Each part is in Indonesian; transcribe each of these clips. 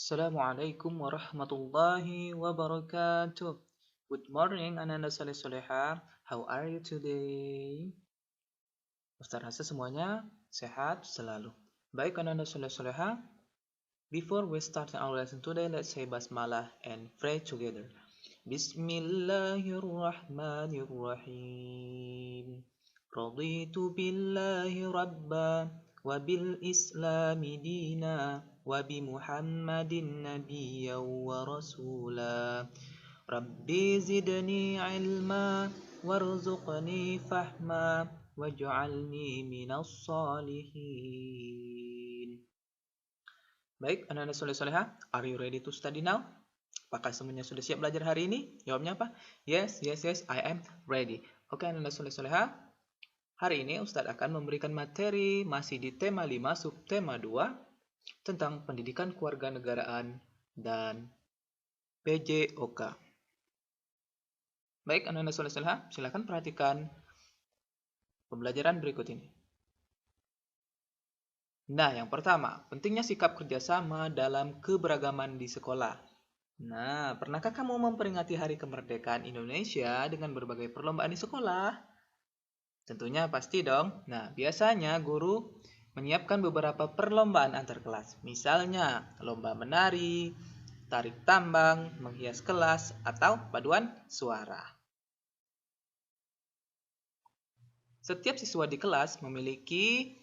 Assalamualaikum warahmatullahi wabarakatuh. Good morning, Ananda Saleh Soleha. How are you today? Ustaz rasa semuanya sehat selalu. Baik, Ananda Saleh Soleha. Before we start our lesson today, let's say basmalah and pray together. Bismillahirrahmanirrahim. Raditu billahi rabba wa bil islami dina wa bi Muhammadin nabiyyan wa rasula. Rabbi zidni ilma warzuqni fahma waj'alni minas salihin. Baik, anak-anak soleh-soleha, are you ready to study now? Apakah semuanya sudah siap belajar hari ini? Jawabnya apa? Yes, I am ready. Oke, anak-anak soleh-soleha, hari ini Ustadz akan memberikan materi masih di tema 5, subtema 2, tentang pendidikan kewarganegaraan dan PJOK. Baik, anak-anak soleh-soleha, silakan perhatikan pembelajaran berikut ini. Nah, yang pertama, pentingnya sikap kerjasama dalam keberagaman di sekolah. Nah, pernahkah kamu memperingati Hari Kemerdekaan Indonesia dengan berbagai perlombaan di sekolah? Tentunya pasti dong. Nah, biasanya guru menyiapkan beberapa perlombaan antar kelas. Misalnya, lomba menari, tarik tambang, menghias kelas, atau paduan suara. Setiap siswa di kelas memiliki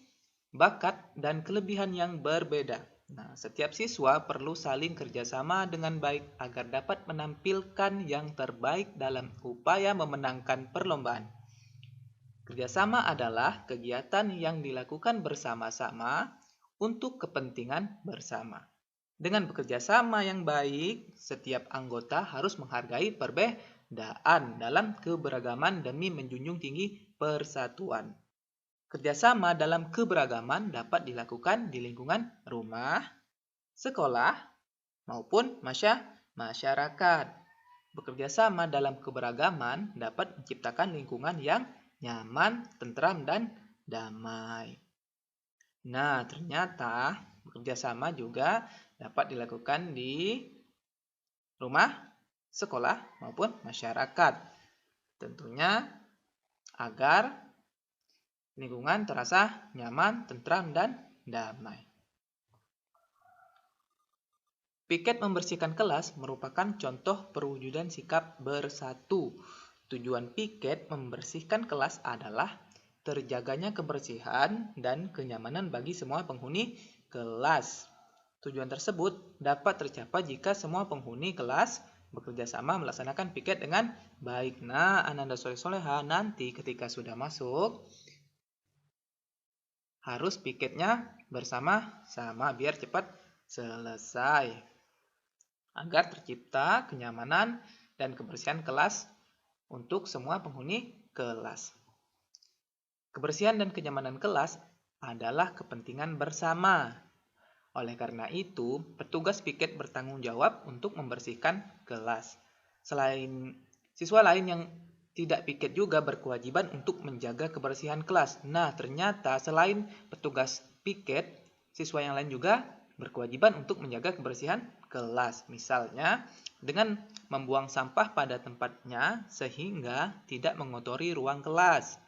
bakat dan kelebihan yang berbeda. Nah, setiap siswa perlu saling kerjasama dengan baik agar dapat menampilkan yang terbaik dalam upaya memenangkan perlombaan. Kerjasama adalah kegiatan yang dilakukan bersama-sama untuk kepentingan bersama. Dengan bekerja sama yang baik, setiap anggota harus menghargai perbedaan dalam keberagaman demi menjunjung tinggi persatuan. Kerjasama dalam keberagaman dapat dilakukan di lingkungan rumah, sekolah, maupun masyarakat. Bekerja sama dalam keberagaman dapat menciptakan lingkungan yang nyaman, tentram, dan damai. Nah, ternyata bekerja sama juga dapat dilakukan di rumah, sekolah, maupun masyarakat. Tentunya agar lingkungan terasa nyaman, tentram, dan damai. Piket membersihkan kelas merupakan contoh perwujudan sikap bersatu. Tujuan piket membersihkan kelas adalah terjaganya kebersihan dan kenyamanan bagi semua penghuni kelas. Tujuan tersebut dapat tercapai jika semua penghuni kelas bekerja sama melaksanakan piket dengan baik. Nah, Ananda soleh-soleha, nanti ketika sudah masuk, harus piketnya bersama-sama biar cepat selesai. Agar tercipta kenyamanan dan kebersihan kelas untuk semua penghuni kelas. Kebersihan dan kenyamanan kelas adalah kepentingan bersama. Oleh karena itu, petugas piket bertanggung jawab untuk membersihkan kelas. Selain siswa lain yang tidak piket juga berkewajiban untuk menjaga kebersihan kelas. Nah, ternyata selain petugas piket, siswa yang lain juga berkewajiban untuk menjaga kebersihan kelas. Misalnya, dengan membuang sampah pada tempatnya sehingga tidak mengotori ruang kelas.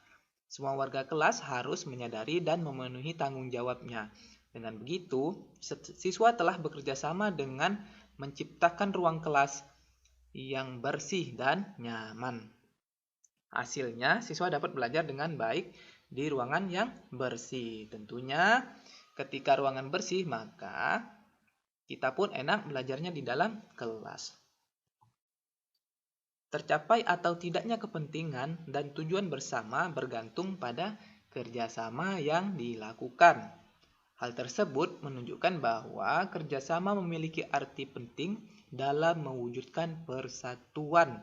Semua warga kelas harus menyadari dan memenuhi tanggung jawabnya. Dengan begitu, siswa telah bekerja sama dengan menciptakan ruang kelas yang bersih dan nyaman. Hasilnya, siswa dapat belajar dengan baik di ruangan yang bersih. Tentunya, ketika ruangan bersih, maka kita pun enak belajarnya di dalam kelas. Tercapai atau tidaknya kepentingan dan tujuan bersama bergantung pada kerjasama yang dilakukan. Hal tersebut menunjukkan bahwa kerjasama memiliki arti penting dalam mewujudkan persatuan.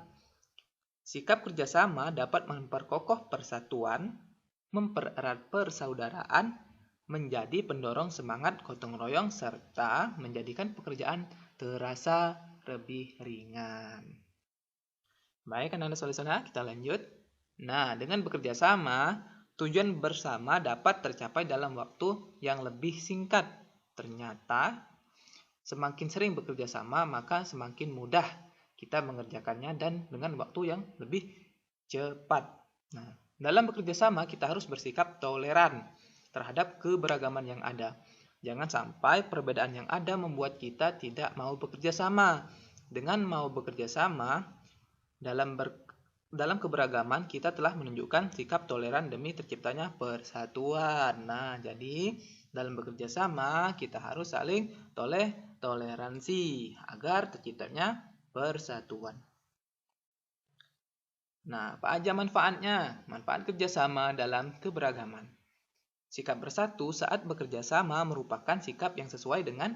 Sikap kerjasama dapat memperkokoh persatuan, mempererat persaudaraan, menjadi pendorong semangat gotong royong, serta menjadikan pekerjaan terasa lebih ringan. Baik, anak-anak soleh-soleha, kita lanjut. Nah, dengan bekerja sama, tujuan bersama dapat tercapai dalam waktu yang lebih singkat. Ternyata, Semakin sering bekerja sama, maka semakin mudah kita mengerjakannya dan dengan waktu yang lebih cepat. Nah, dalam bekerja sama kita harus bersikap toleran terhadap keberagaman yang ada. Jangan sampai perbedaan yang ada membuat kita tidak mau bekerja sama. Dengan mau bekerja sama dalam keberagaman kita telah menunjukkan sikap toleran demi terciptanya persatuan. Nah, jadi dalam bekerja sama kita harus saling toleransi agar terciptanya persatuan. Nah, apa aja manfaatnya? Manfaat kerjasama dalam keberagaman. Sikap bersatu saat bekerja sama merupakan sikap yang sesuai dengan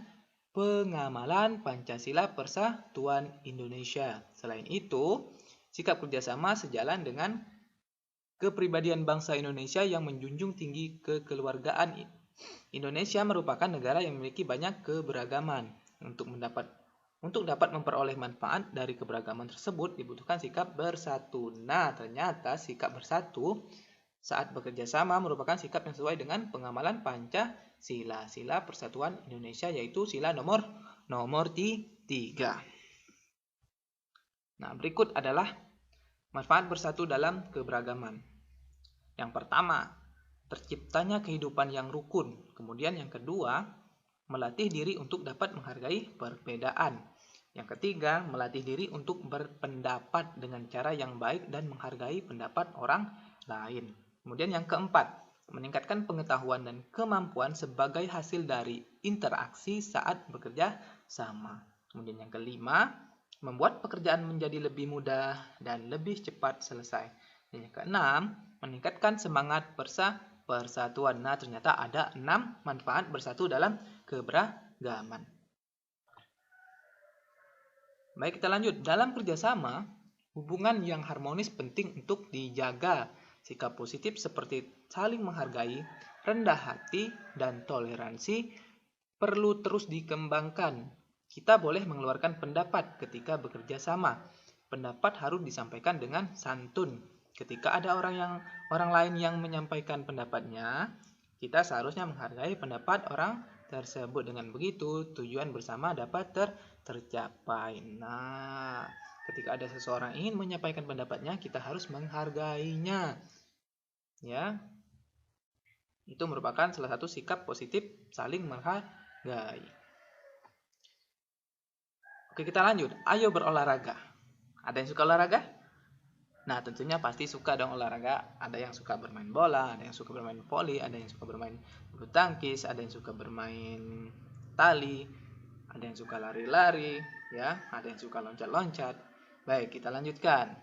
pengamalan Pancasila Persatuan Indonesia. Selain itu, sikap kerjasama sejalan dengan kepribadian bangsa Indonesia yang menjunjung tinggi kekeluargaan. Indonesia merupakan negara yang memiliki banyak keberagaman. Untuk dapat memperoleh manfaat dari keberagaman tersebut dibutuhkan sikap bersatu. Nah, ternyata sikap bersatu saat bekerja sama merupakan sikap yang sesuai dengan pengamalan Pancasila, Sila Persatuan Indonesia, yaitu sila nomor 3. Nah, berikut adalah manfaat bersatu dalam keberagaman. Yang pertama, terciptanya kehidupan yang rukun. Kemudian yang kedua, melatih diri untuk dapat menghargai perbedaan. Yang ketiga, melatih diri untuk berpendapat dengan cara yang baik dan menghargai pendapat orang lain. Kemudian yang keempat, meningkatkan pengetahuan dan kemampuan sebagai hasil dari interaksi saat bekerja sama. Kemudian yang kelima, membuat pekerjaan menjadi lebih mudah dan lebih cepat selesai. Dan yang keenam, meningkatkan semangat persatuan. Nah, ternyata ada 6 manfaat bersatu dalam keberagaman. Baik, kita lanjut. Dalam kerjasama, hubungan yang harmonis penting untuk dijaga. Sikap positif seperti saling menghargai, rendah hati, dan toleransi perlu terus dikembangkan. Kita boleh mengeluarkan pendapat ketika bekerja sama. Pendapat harus disampaikan dengan santun. Ketika ada orang lain yang menyampaikan pendapatnya, kita seharusnya menghargai pendapat orang tersebut. Dengan begitu, tujuan bersama dapat tercapai. Nah, ketika ada seseorang ingin menyampaikan pendapatnya, kita harus menghargainya. Ya. Itu merupakan salah satu sikap positif saling menghargai. Oke, kita lanjut. Ayo berolahraga. Ada yang suka olahraga? Nah, tentunya pasti suka dong olahraga. Ada yang suka bermain bola, ada yang suka bermain voli, ada yang suka bermain bulu tangkis, ada yang suka bermain tali, ada yang suka lari-lari, ya, ada yang suka loncat-loncat. Baik, kita lanjutkan.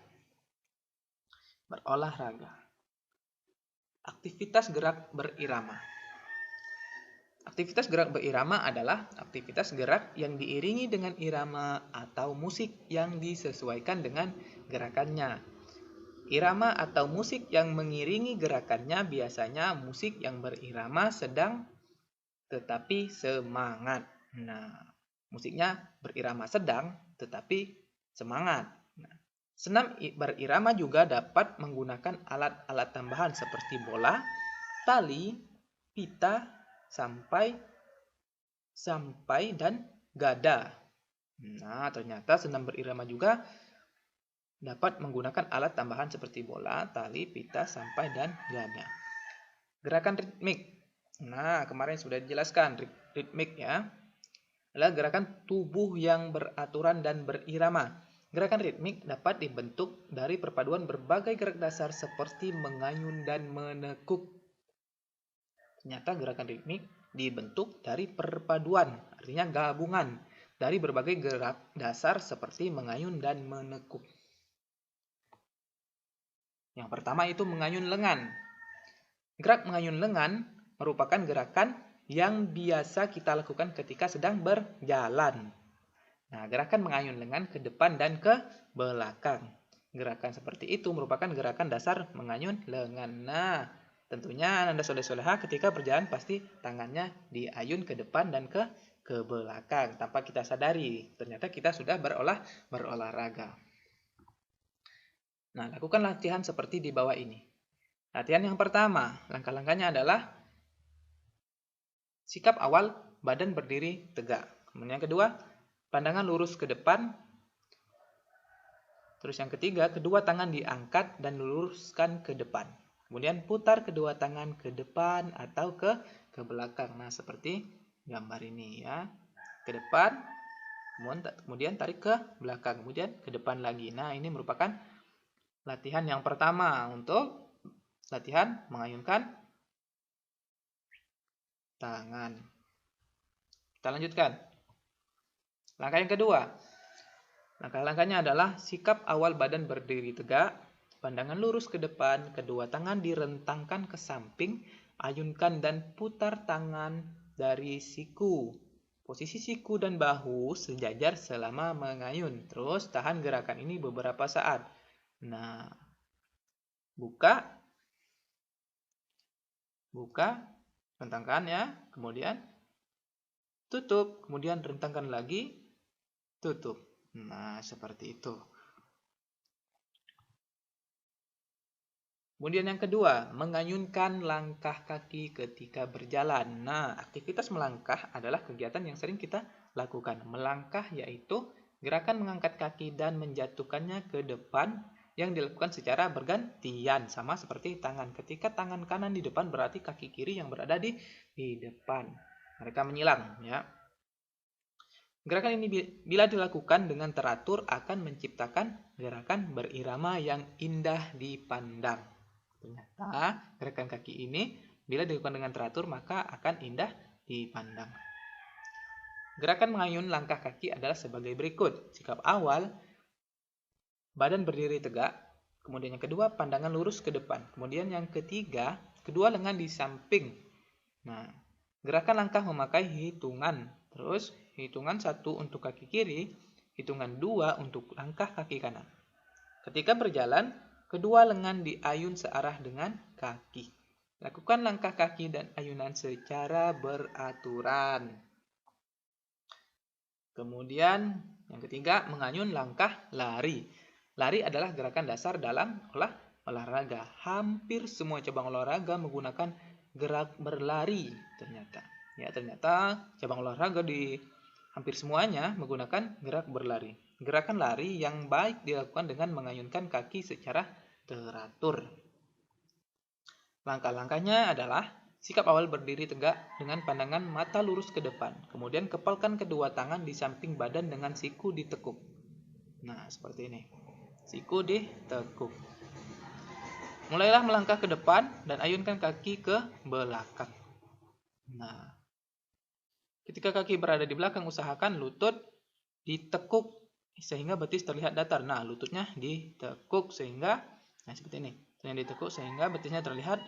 Berolahraga. Aktivitas gerak berirama. Aktivitas gerak berirama adalah aktivitas gerak yang diiringi dengan irama atau musik yang disesuaikan dengan gerakannya. Irama atau musik yang mengiringi gerakannya biasanya musik yang berirama sedang tetapi semangat. Nah, musiknya berirama sedang tetapi semangat. Nah, senam berirama juga dapat menggunakan alat-alat tambahan seperti bola, tali, pita, sampai dan gada. Nah, ternyata senam berirama juga dapat menggunakan alat tambahan seperti bola, tali, pita, sampai, dan gada. Gerakan ritmik. Nah, kemarin sudah dijelaskan ritmik ya. Adalah gerakan tubuh yang beraturan dan berirama. Gerakan ritmik dapat dibentuk dari perpaduan berbagai gerak dasar seperti mengayun dan menekuk. Ternyata gerakan ritmik dibentuk dari perpaduan, artinya gabungan dari berbagai gerak dasar seperti mengayun dan menekuk. Yang pertama itu mengayun lengan. Gerak mengayun lengan merupakan gerakan yang biasa kita lakukan ketika sedang berjalan. Nah, gerakan mengayun lengan ke depan dan ke belakang. Gerakan seperti itu merupakan gerakan dasar mengayun lengan. Nah, tentunya Anda soleh-soleha ketika berjalan pasti tangannya diayun ke depan dan ke belakang tanpa kita sadari. Ternyata kita sudah berolahraga. Nah, lakukan latihan seperti di bawah ini. Latihan yang pertama, langkah-langkahnya adalah sikap awal, badan berdiri tegak. Kemudian yang kedua, pandangan lurus ke depan. Terus yang ketiga, kedua tangan diangkat dan luruskan ke depan. Kemudian putar kedua tangan ke depan atau ke belakang. Nah, seperti gambar ini ya. Ke depan, kemudian tarik ke belakang, kemudian ke depan lagi. Nah, ini merupakan latihan yang pertama untuk latihan mengayunkan tangan. Kita lanjutkan. Langkah yang kedua. Langkah-langkahnya adalah sikap awal badan berdiri tegak, pandangan lurus ke depan, kedua tangan direntangkan ke samping, ayunkan dan putar tangan dari siku. Posisi siku dan bahu sejajar selama mengayun. Terus tahan gerakan ini beberapa saat. Nah, buka, rentangkan ya, kemudian tutup, kemudian rentangkan lagi, tutup. Nah, seperti itu. Kemudian yang kedua, mengayunkan langkah kaki ketika berjalan. Nah, aktivitas melangkah adalah kegiatan yang sering kita lakukan. Melangkah yaitu gerakan mengangkat kaki dan menjatuhkannya ke depan yang dilakukan secara bergantian, sama seperti tangan. Ketika tangan kanan di depan berarti kaki kiri yang berada di depan. Mereka menyilang ya. Gerakan ini bila dilakukan dengan teratur akan menciptakan gerakan berirama yang indah dipandang. Ternyata gerakan kaki ini bila dilakukan dengan teratur maka akan indah dipandang. Gerakan mengayun langkah kaki adalah sebagai berikut. Sikap awal, badan berdiri tegak. Kemudian yang kedua, pandangan lurus ke depan. Kemudian yang ketiga, kedua lengan di samping. Nah, gerakan langkah memakai hitungan. Terus hitungan 1 untuk kaki kiri, hitungan 2 untuk langkah kaki kanan. Ketika berjalan, kedua lengan diayun searah dengan kaki. Lakukan langkah kaki dan ayunan secara beraturan. Kemudian yang ketiga, mengayun langkah lari. Lari adalah gerakan dasar dalam olahraga. Hampir semua cabang olahraga menggunakan gerak berlari ternyata. Ya, ternyata cabang olahraga di hampir semuanya menggunakan gerak berlari. Gerakan lari yang baik dilakukan dengan mengayunkan kaki secara teratur. Langkah-langkahnya adalah sikap awal berdiri tegak dengan pandangan mata lurus ke depan. Kemudian kepalkan kedua tangan di samping badan dengan siku ditekuk. Nah, seperti ini. Siku ditekuk. Mulailah melangkah ke depan dan ayunkan kaki ke belakang. Nah, ketika kaki berada di belakang, usahakan lutut ditekuk sehingga betis terlihat datar. Nah, lututnya ditekuk sehingga, nah seperti ini. Yang ditekuk sehingga betisnya terlihat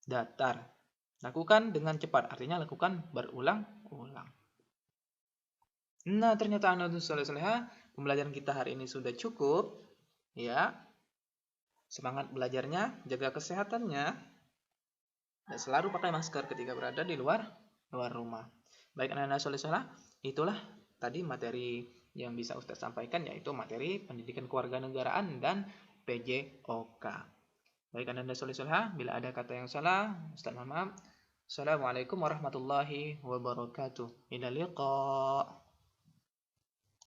datar. Lakukan dengan cepat, artinya lakukan berulang-ulang. Nah, ternyata anak soleh-soleha, pembelajaran kita hari ini sudah cukup. Ya, semangat belajarnya, jaga kesehatannya, dan selalu pakai masker ketika berada di luar rumah. Baik anak-anak soleh-soleha, itulah tadi materi yang bisa Ustaz sampaikan, yaitu materi pendidikan kewarganegaraan dan PJOK. Baik anak-anak soleh-soleha, bila ada kata yang salah, Ustaz mohon maaf. Assalamualaikum warahmatullahi wabarakatuh. Ila liqa.